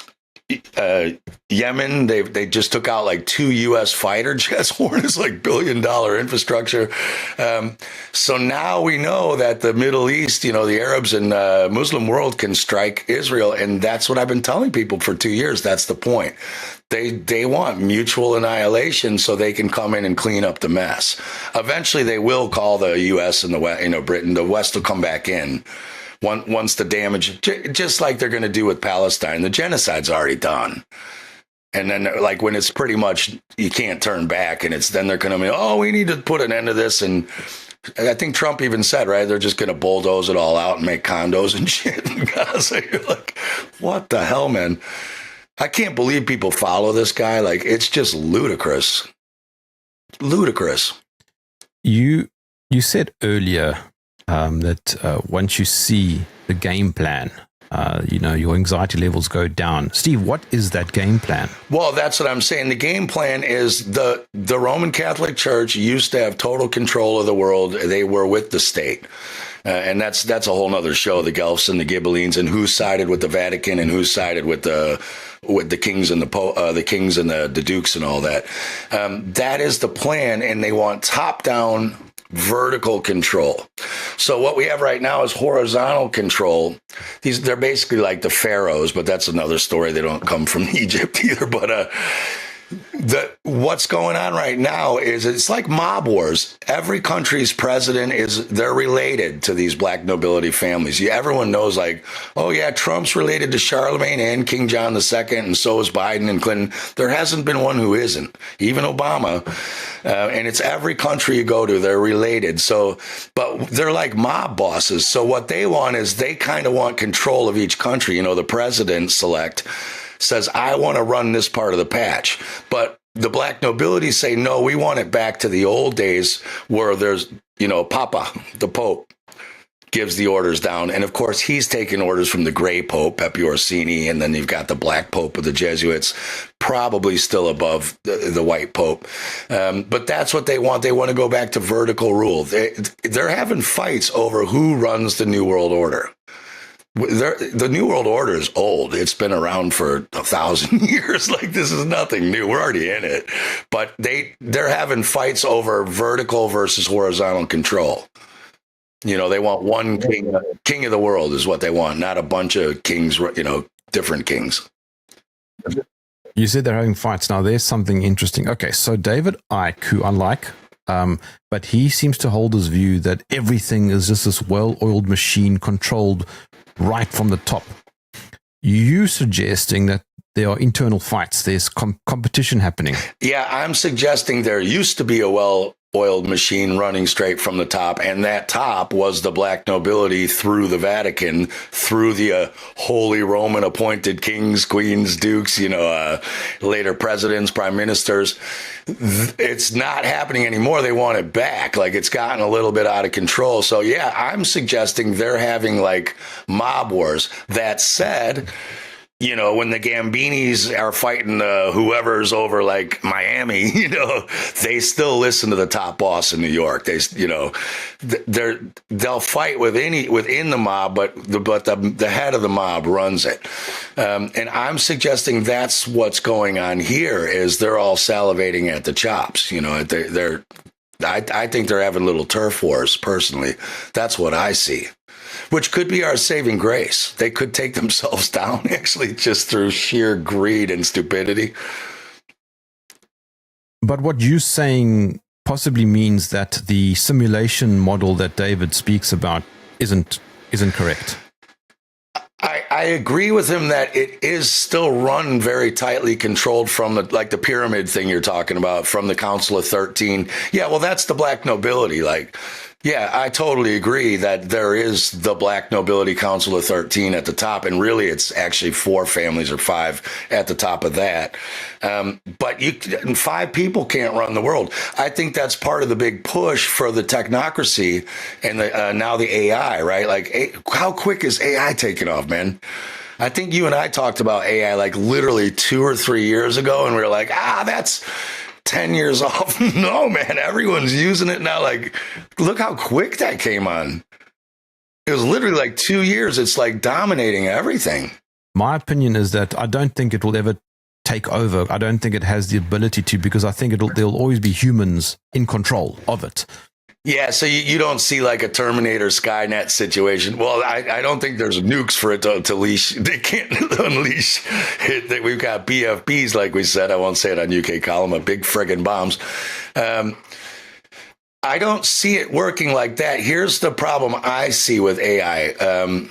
Speaker 2: Yemen. They just took out like 2 U.S. fighter jets. Horn is like $1 billion infrastructure. So now we know that the Middle East, the Arabs and Muslim world can strike Israel. And that's what I've been telling people for 2 years. That's the point. They want mutual annihilation so they can come in and clean up the mess. Eventually, they will call the U.S. and the West, Britain. The West will come back in. Once the damage, just like they're going to do with Palestine, the genocide's already done. And then like when it's pretty much, you can't turn back and then they're going to we need to put an end to this. And I think Trump even said, right, they're just going to bulldoze it all out and make condos and shit in Gaza. You're like, what the hell, man? I can't believe people follow this guy. Like, it's just ludicrous. Ludicrous.
Speaker 1: You said earlier that once you see the game plan, your anxiety levels go down. Steve, what is that game plan? Well,
Speaker 2: that's what I'm saying. The game plan is the Roman Catholic Church used to have total control of the world. They were with the state. And that's a whole nother show, the Guelphs and the Ghibellines, and who sided with the Vatican and who sided with the kings and the kings and the dukes and all that. That is the plan, and they want top-down vertical control. So what we have right now is horizontal control. They're basically like the pharaohs, but that's another story. They don't come from Egypt either. But what's going on right now is it's like mob wars. Every country's president they're related to these black nobility families. Everyone knows like, oh yeah, Trump's related to Charlemagne and King John II, and so is Biden and Clinton. There hasn't been one who isn't, even Obama. And it's every country you go to, they're related. So, but they're like mob bosses. So what they want is they kind of want control of each country. The president says, I want to run this part of the patch. But the black nobility say, no, we want it back to the old days where there's, Papa, the Pope, gives the orders down. And of course, he's taking orders from the gray Pope, Pepe Orsini, and then you've got the black Pope of the Jesuits, probably still above the white Pope. But that's what they want. They want to go back to vertical rule. They're having fights over who runs the New World Order. The New World Order is old. It's been around for 1,000 years. Like, this is nothing new. We're already in it. But they're having fights over vertical versus horizontal control. They want one king of the world is what they want, not a bunch of kings, different kings.
Speaker 1: You said they're having fights. Now, there's something interesting. Okay, so David Icke, who I like, but he seems to hold this view that everything is just this well-oiled machine controlled right from the top. You suggesting that there are internal fights, there's competition happening.
Speaker 2: Yeah, I'm suggesting there used to be a well-oiled machine running straight from the top, and that top was the black nobility through the Vatican, through the Holy Roman appointed kings, queens, dukes, later presidents, prime ministers. It's not happening anymore. They want it back. Like, it's gotten a little bit out of control. So yeah, I'm suggesting they're having like mob wars. That said, when the Gambinis are fighting whoever's over like Miami, they still listen to the top boss in New York. They'll fight within the mob, but the head of the mob runs it. And I'm suggesting that's what's going on here. Is they're all salivating at the chops. I think they're having little turf wars. Personally, that's what I see. Which could be our saving grace. They could take themselves down, actually, just through sheer greed and stupidity.
Speaker 1: But what you're saying possibly means that the simulation model that David speaks about isn't correct.
Speaker 2: I agree with him that it is still run very tightly controlled from the pyramid thing you're talking about, from the Council of 13. Yeah, well, that's the black nobility. Yeah, I totally agree that there is the Black Nobility Council of 13 at the top, and really it's actually 4 families or 5 at the top of that. But 5 people can't run the world. I think that's part of the big push for the technocracy and now the AI, right? How quick is AI taking off, man? I think you and I talked about AI literally 2 or 3 years ago, and we were like, that's 10 years off. No, man, everyone's using it now. Look how quick that came on. It was literally 2 years. It's dominating everything.
Speaker 1: My opinion is that I don't think it will ever take over. I don't think it has the ability to, because I think there'll always be humans in control of it.
Speaker 2: Yeah, so you don't see a Terminator Skynet situation. Well, I don't think there's nukes for it to leash. They can't unleash it. We've got BFBs, like we said. I won't say it on UK column, but big friggin' bombs. I don't see it working like that. Here's the problem I see with AI.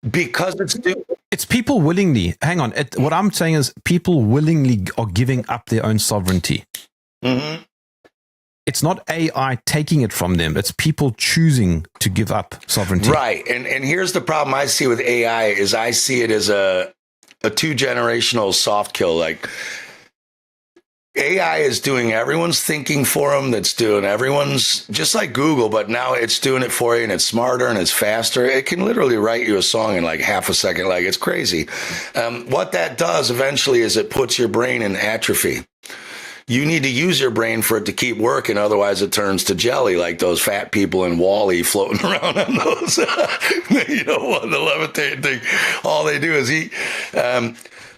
Speaker 2: Because
Speaker 1: it's people willingly. Hang on. What I'm saying is people willingly are giving up their own sovereignty.
Speaker 2: Mm-hmm.
Speaker 1: It's not AI taking it from them. It's people choosing to give up sovereignty.
Speaker 2: Right. And here's the problem I see with AI is I see it as a 2-generational soft kill. AI is doing everyone's thinking for them. That's doing everyone's, just like Google, but now it's doing it for you, and it's smarter and it's faster. It can literally write you a song in half a second. It's crazy. What that does eventually is it puts your brain in atrophy. You need to use your brain for it to keep working. Otherwise, it turns to jelly, like those fat people in Wall-E floating around on those, on the levitating thing. All they do is eat.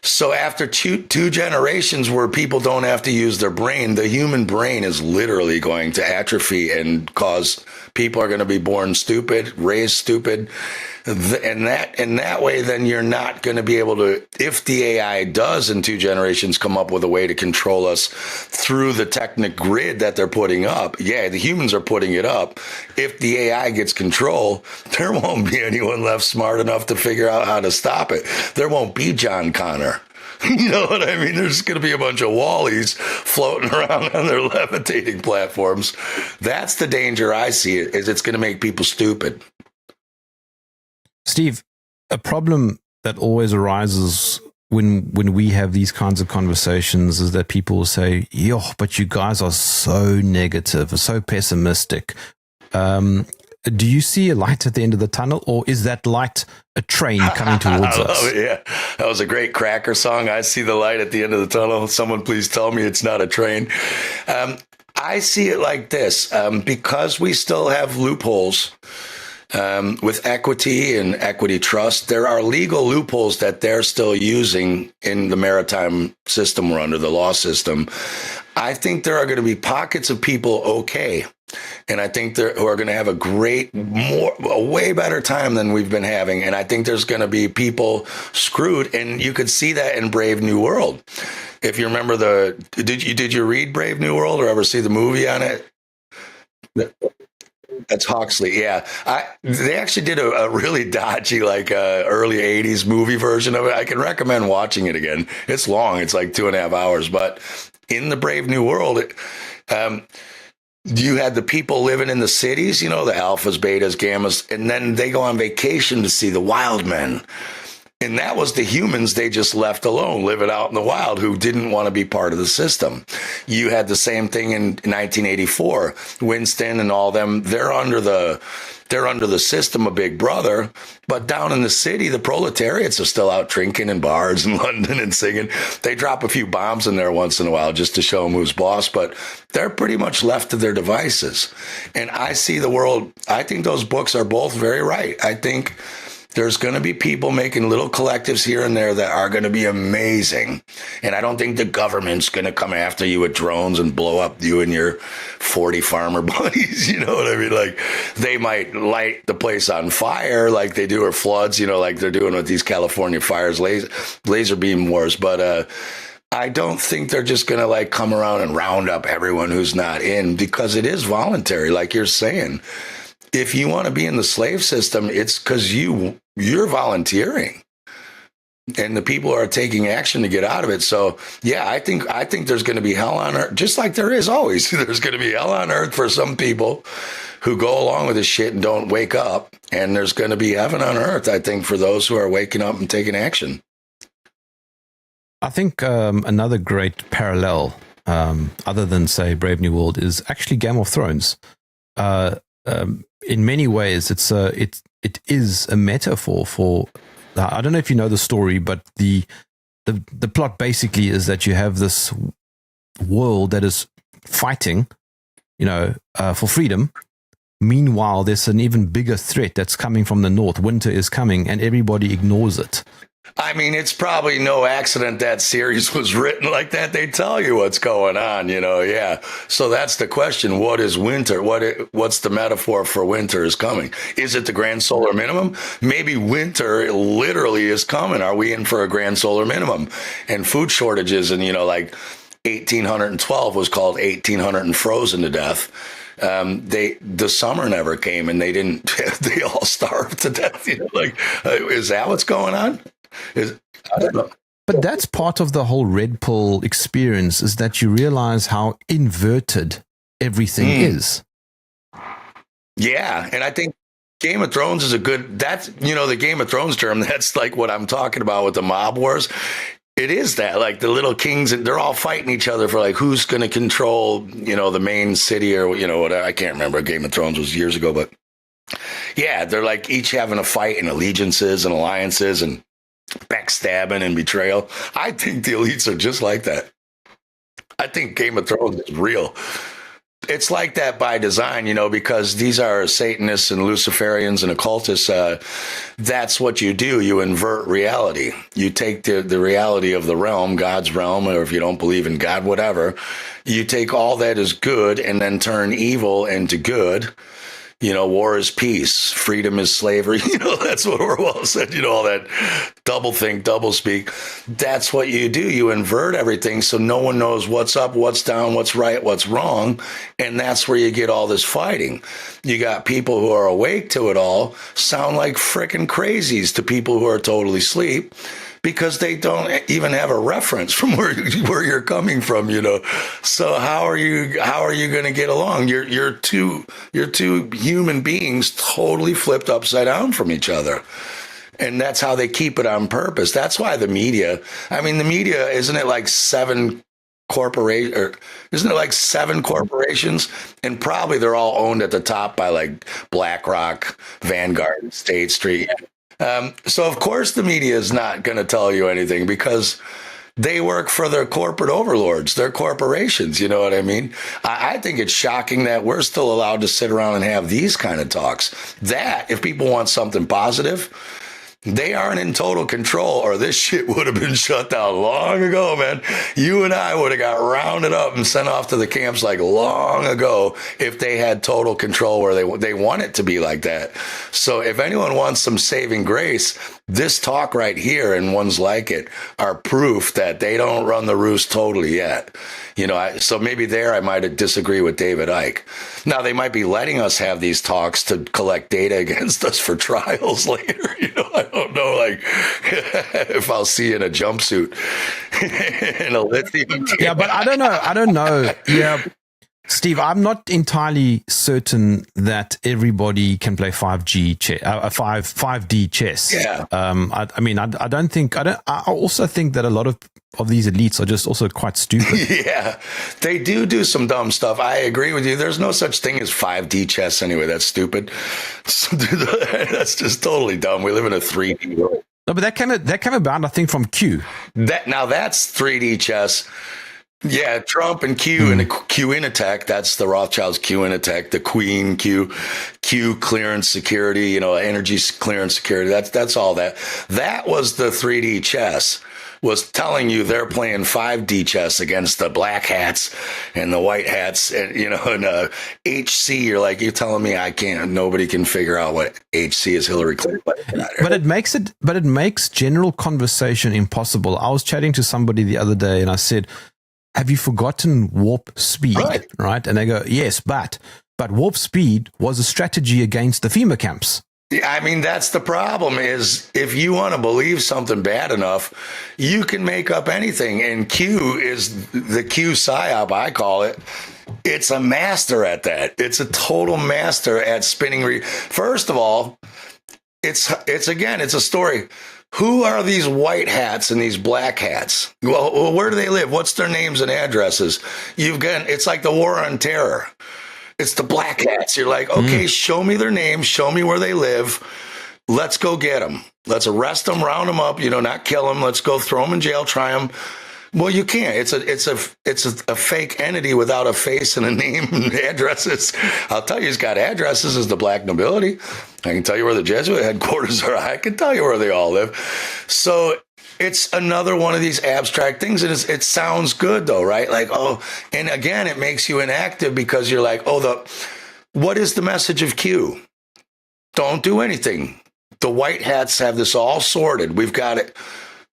Speaker 2: So after two generations where people don't have to use their brain, the human brain is literally going to atrophy and cause people are going to be born stupid, raised stupid. And that way, then you're not going to be able to, if the AI does in 2 generations come up with a way to control us through the technic grid that they're putting up. Yeah, the humans are putting it up. If the AI gets control, there won't be anyone left smart enough to figure out how to stop it. There won't be John Connor. You know what I mean? There's going to be a bunch of Wallies floating around on their levitating platforms. That's the danger I see, is it's going to make people stupid.
Speaker 1: Steve, a problem that always arises when we have these kinds of conversations is that people will say, yo, but you guys are so negative, so pessimistic. Do you see a light at the end of the tunnel, or is that light a train coming towards us?
Speaker 2: Oh, yeah. That was a great Cracker song. I see the light at the end of the tunnel. Someone please tell me it's not a train. I see it like this. Because we still have loopholes with equity and equity trust, there are legal loopholes that they're still using in the maritime system or under the law system. I think there are going to be pockets of people okay. And I think who are going to have a way better time than we've been having. And I think there's going to be people screwed. And you could see that in Brave New World. If you remember did you read Brave New World or ever see the movie on it? That's Huxley, yeah. They actually did a really dodgy, early 80s movie version of it. I can recommend watching it again. It's long. It's 2.5 hours. But in the Brave New World, you had the people living in the cities, the alphas, betas, gammas, and then they go on vacation to see the wild men. And that was the humans they just left alone, living out in the wild, who didn't want to be part of the system. You had the same thing in 1984. Winston and all them, they're under the they're under the system of Big Brother. But down in the city, the proletariats are still out drinking in bars in London and singing. They drop a few bombs in there once in a while just to show them who's boss, but they're pretty much left to their devices. And I see the world, I think those books are both very right. I think there's going to be people making little collectives here and there that are going to be amazing. And I don't think the government's going to come after you with drones and blow up you and your 40 farmer buddies. You know what I mean? Like, they might light the place on fire like they do, or floods, you know, like they're doing with these California fires, laser beam wars. But I don't think they're just going to like come around and round up everyone who's not in, because it is voluntary, like you're saying. If you want to be in the slave system, it's because you're volunteering, and the people are taking action to get out of it. So yeah, I think there's going to be hell on earth, just like there is always. There's going to be hell on earth for some people who go along with this shit and don't wake up, and there's going to be heaven on earth, I think, for those who are waking up and taking action.
Speaker 1: I think another great parallel, other than say Brave New World, is actually Game of Thrones. In many ways, it is a metaphor for. I don't know if you know the story, but the plot basically is that you have this world that is fighting, for freedom. Meanwhile, there's an even bigger threat that's coming from the north. Winter is coming, and everybody ignores it.
Speaker 2: I mean, it's probably no accident that series was written like that. They tell you what's going on, yeah. So that's the question. What is winter? What's the metaphor for winter is coming? Is it the grand solar minimum? Maybe winter literally is coming. Are we in for a grand solar minimum? And food shortages, and, like 1812 was called 1800 and frozen to death. The summer never came, and they all starved to death. Is that what's going on? I don't know.
Speaker 1: But that's part of the whole Red Pill experience, is that you realize how inverted everything is.
Speaker 2: Yeah, and I think Game of Thrones is the Game of Thrones term, that's like what I'm talking about with the mob wars. It is that, like, the little kings, they're all fighting each other for, like, who's going to control, the main city, or, whatever. I can't remember. Game of Thrones was years ago, but yeah, they're like each having a fight and allegiances and alliances and backstabbing and betrayal. I think the elites are just like that. I think Game of Thrones is real. It's like that by design, because these are Satanists and Luciferians and occultists. That's what you do. You invert reality. You take the reality of the realm, God's realm, or if you don't believe in God, whatever, you take all that is good and then turn evil into good. War is peace, freedom is slavery. That's what Orwell said, all that double think, double speak. That's what you do. You invert everything so no one knows what's up, what's down, what's right, what's wrong. And that's where you get all this fighting. You got people who are awake to it all sound like frickin' crazies to people who are totally asleep, because they don't even have a reference from where you're coming from, So how are you going to get along? You're two human beings totally flipped upside down from each other. And that's how they keep it on purpose. That's why the media, isn't it like seven corporations, and probably they're all owned at the top by like BlackRock, Vanguard, State Street. So of course the media is not going to tell you anything, because they work for their corporate overlords, their corporations. You know what I mean? I think it's shocking that we're still allowed to sit around and have these kind of talks. That if people want something positive, they aren't in total control, or this shit would have been shut down long ago, man. You and I would have got rounded up and sent off to the camps like long ago if they had total control, where they want it to be like that. So if anyone wants some saving grace, this talk right here and ones like it are proof that they don't run the roost totally yet. So maybe there I might disagree with David Icke. Now, they might be letting us have these talks to collect data against us for trials later. I don't know, like, if I'll see in a jumpsuit in a lithium.
Speaker 1: Yeah, but I don't know. Yeah. Steve, I'm not entirely certain that everybody can play 5D chess.
Speaker 2: Yeah.
Speaker 1: I don't think. I also think that a lot of these elites are just also quite stupid.
Speaker 2: Yeah, they do some dumb stuff. I agree with you. There's no such thing as 5D chess anyway. That's stupid. That's just totally dumb. We live in a 3D world.
Speaker 1: No, but that came about, I think, from Q.
Speaker 2: That's 3D chess. Yeah, Trump and Q and the Q in attack. That's the Rothschilds Q in attack. The Queen Q clearance security. Energy clearance security. That's all that. That was the 3D chess. Was telling you they're playing 5D chess against the black hats and the white hats, and HC. You're telling me I can't. Nobody can figure out what HC is. Hillary Clinton.
Speaker 1: But it makes general conversation impossible. I was chatting to somebody the other day, and I said, "Have you forgotten warp speed?" Right? And they go, "Yes, but warp speed was a strategy against the FEMA camps."
Speaker 2: I mean, that's the problem is if you want to believe something bad enough, you can make up anything. And Q is the Q psyop, I call it. It's a master at that. It's a total master at spinning. First of all, it's a story. Who are these white hats and these black hats? Well, where do they live? What's their names and addresses? It's like the war on terror. It's the black hats. You're like, okay, show me their names, show me where they live. Let's go get them. Let's arrest them, round them up. Not kill them. Let's go throw them in jail, try them. Well, you can't. It's a fake entity without a face and a name and addresses. I'll tell you, he's got addresses as the black nobility. I can tell you where the Jesuit headquarters are. I can tell you where they all live. So it's another one of these abstract things. And it sounds good, though, right? Like, and again, it makes you inactive because you're like, what is the message of Q? Don't do anything. The white hats have this all sorted. We've got it,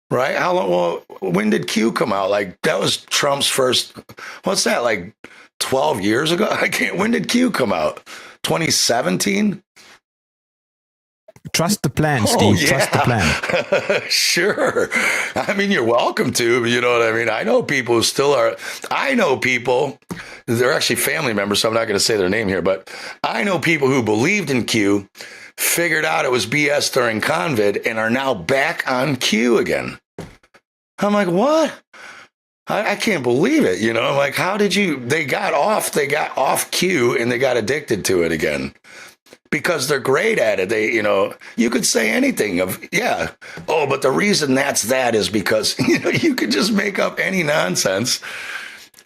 Speaker 2: right? How long? Well, when did Q come out? Like, that was Trump's first, what's that, like 12 years ago? When did Q come out? 2017?
Speaker 1: Trust the plan, Steve.
Speaker 2: Yeah.
Speaker 1: Trust the plan.
Speaker 2: Sure. I mean, you're welcome to, you know what I mean? I know people who still are. I know people, they're actually family members, so I'm not going to say their name here, but I know people who believed in Q, figured out it was BS during convid, and are now back on Q again. I'm like, what? I can't believe it. I'm like, how did they got off Q and they got addicted to it again. Because they're great at it. You could say anything but the reason that is because, you could just make up any nonsense.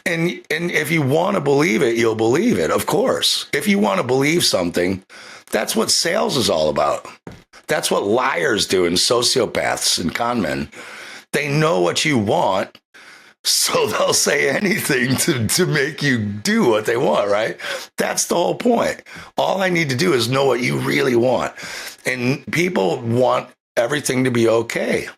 Speaker 2: And if you want to believe it, you'll believe it, of course. If you want to believe something, that's what sales is all about. That's what liars do and sociopaths and con men. They know what you want, so they'll say anything to make you do what they want, right? That's the whole point. All I need to do is know what you really want. And people want everything to be okay,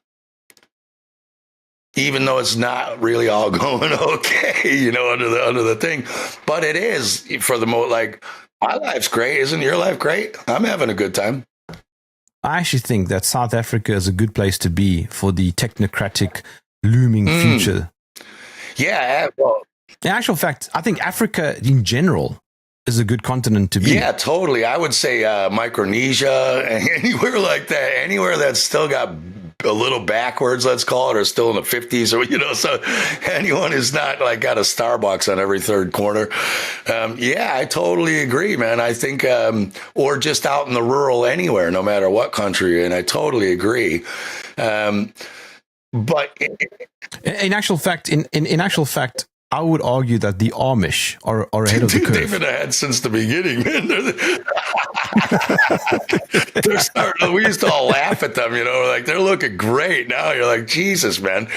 Speaker 2: even though it's not really all going okay, under the thing. But it is, for the most, like, my life's great. Isn't your life great? I'm having a good time.
Speaker 1: I actually think that South Africa is a good place to be for the technocratic looming future.
Speaker 2: Yeah, well,
Speaker 1: in actual fact, I think Africa in general is a good continent to be.
Speaker 2: Yeah, totally. I would say Micronesia, anywhere like that, anywhere that's still got a little backwards, let's call it, or still in the 50s, or so anyone who's not like got a Starbucks on every third corner. Yeah, I totally agree, man. I think, or just out in the rural anywhere, no matter what country you're in. I totally agree. But
Speaker 1: in actual fact, I would argue that the Amish are ahead of the curve.
Speaker 2: They've been ahead since the beginning, man. They're starting. We used to all laugh at them, like they're looking great now. You're like, Jesus, man.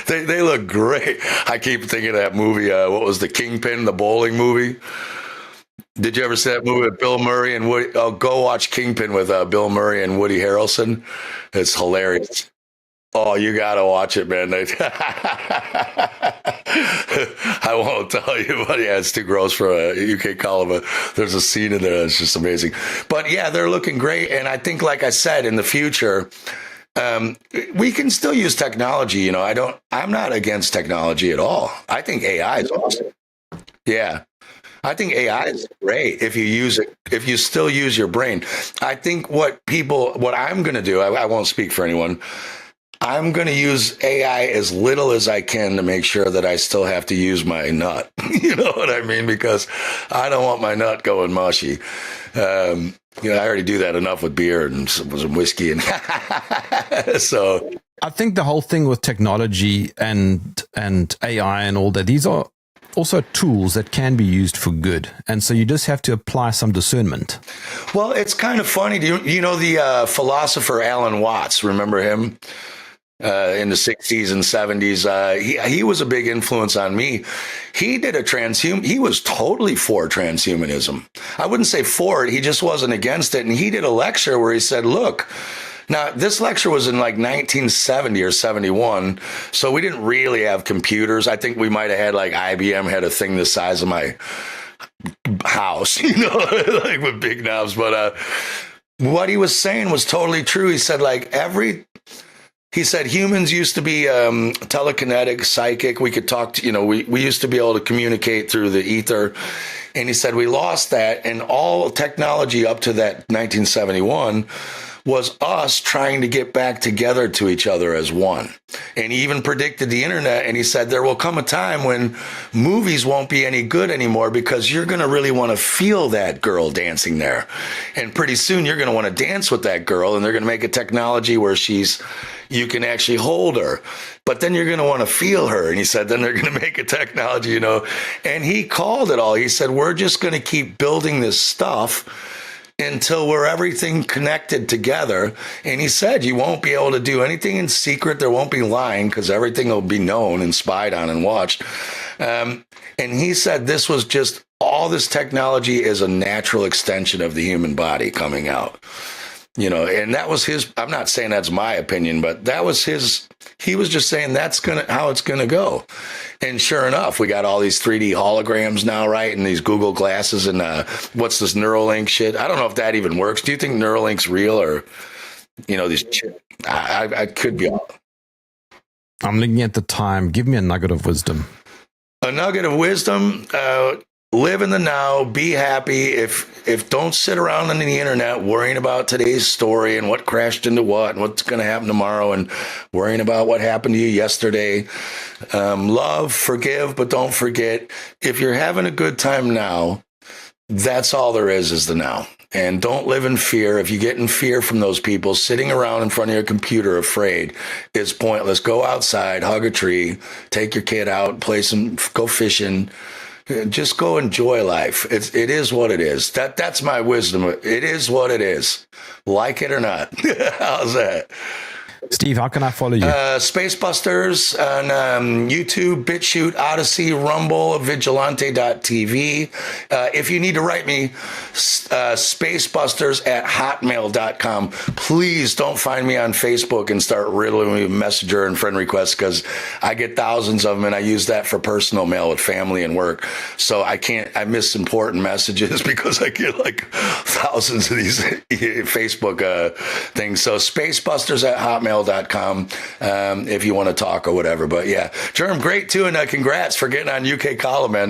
Speaker 2: They look great. I keep thinking of that movie. What was the Kingpin, the bowling movie? Did you ever see that movie with Bill Murray and Woody? Oh, go watch Kingpin with Bill Murray and Woody Harrelson. It's hilarious. Oh, you got to watch it, man. I won't tell you, but yeah, it's too gross for a UK column. There's a scene in there that's just amazing. But yeah, they're looking great. And I think, like I said, in the future, We can still use technology. I'm not against technology at all. I think AI is awesome. Yeah. I think AI is great if you use it, if you still use your brain. I think what I'm going to do, I won't speak for anyone. I'm going to use AI as little as I can to make sure that I still have to use my nut. You know what I mean? Because I don't want my nut going mushy. I already do that enough with beer and some whiskey. And so
Speaker 1: I think the whole thing with technology and AI and all that, these are also tools that can be used for good. And so you just have to apply some discernment.
Speaker 2: Well, it's kind of funny. Do you know the philosopher Alan Watts? Remember him? In the 60s and 70s. He was a big influence on me. He did he was totally for transhumanism. I wouldn't say for it. He just wasn't against it. And he did a lecture where he said, look, now this lecture was in like 1970 or 71. So we didn't really have computers. I think we might have had like IBM had a thing the size of my house, like with big knobs. But what he was saying was totally true. He said he said humans used to be telekinetic, psychic. We could talk to, we used to be able to communicate through the ether. And he said we lost that. And all technology up to that 1971 was us trying to get back together to each other as one. And he even predicted the internet. And he said there will come a time when movies won't be any good anymore because you're going to really want to feel that girl dancing there. And pretty soon you're going to want to dance with that girl. And they're going to make a technology where you can actually hold her, but then you're going to want to feel her. And he said, then they're going to make a technology, and he called it all. He said, we're just going to keep building this stuff until we're everything connected together. And he said, you won't be able to do anything in secret. There won't be lying because everything will be known and spied on and watched. And he said, all this technology is a natural extension of the human body coming out. And that was I'm not saying that's my opinion, but that was he was just saying that's how it's going to go. And sure enough, we got all these 3D holograms now, right? And these Google glasses and what's this Neuralink shit? I don't know if that even works. Do you think Neuralink's real or, these I could be off.
Speaker 1: I'm looking at the time. Give me a nugget of wisdom.
Speaker 2: A nugget of wisdom, live in the now, be happy. If don't sit around on the internet worrying about today's story and what crashed into what and what's going to happen tomorrow and worrying about what happened to you yesterday. Love, forgive, but don't forget. If you're having a good time now, that's all there is the now. And don't live in fear. If you get in fear from those people sitting around in front of your computer afraid, it's pointless. Go outside, hug a tree, take your kid out, go fishing. Just go enjoy life. It is what it is. That's my wisdom. It is what it is. Like it or not. How's that?
Speaker 1: Steve, how can I follow you?
Speaker 2: Spacebusters on YouTube, BitChute, Odyssey, Rumble, Vigilante.tv. If you need to write me, spacebusters@hotmail.com. Please don't find me on Facebook and start riddling me with messenger and friend requests because I get thousands of them and I use that for personal mail with family and work. So I miss important messages because I get like thousands of these Facebook things. So spacebusters@hotmail.com if you want to talk or whatever. But yeah, Jerm, great too. And congrats for getting on UK Column, man.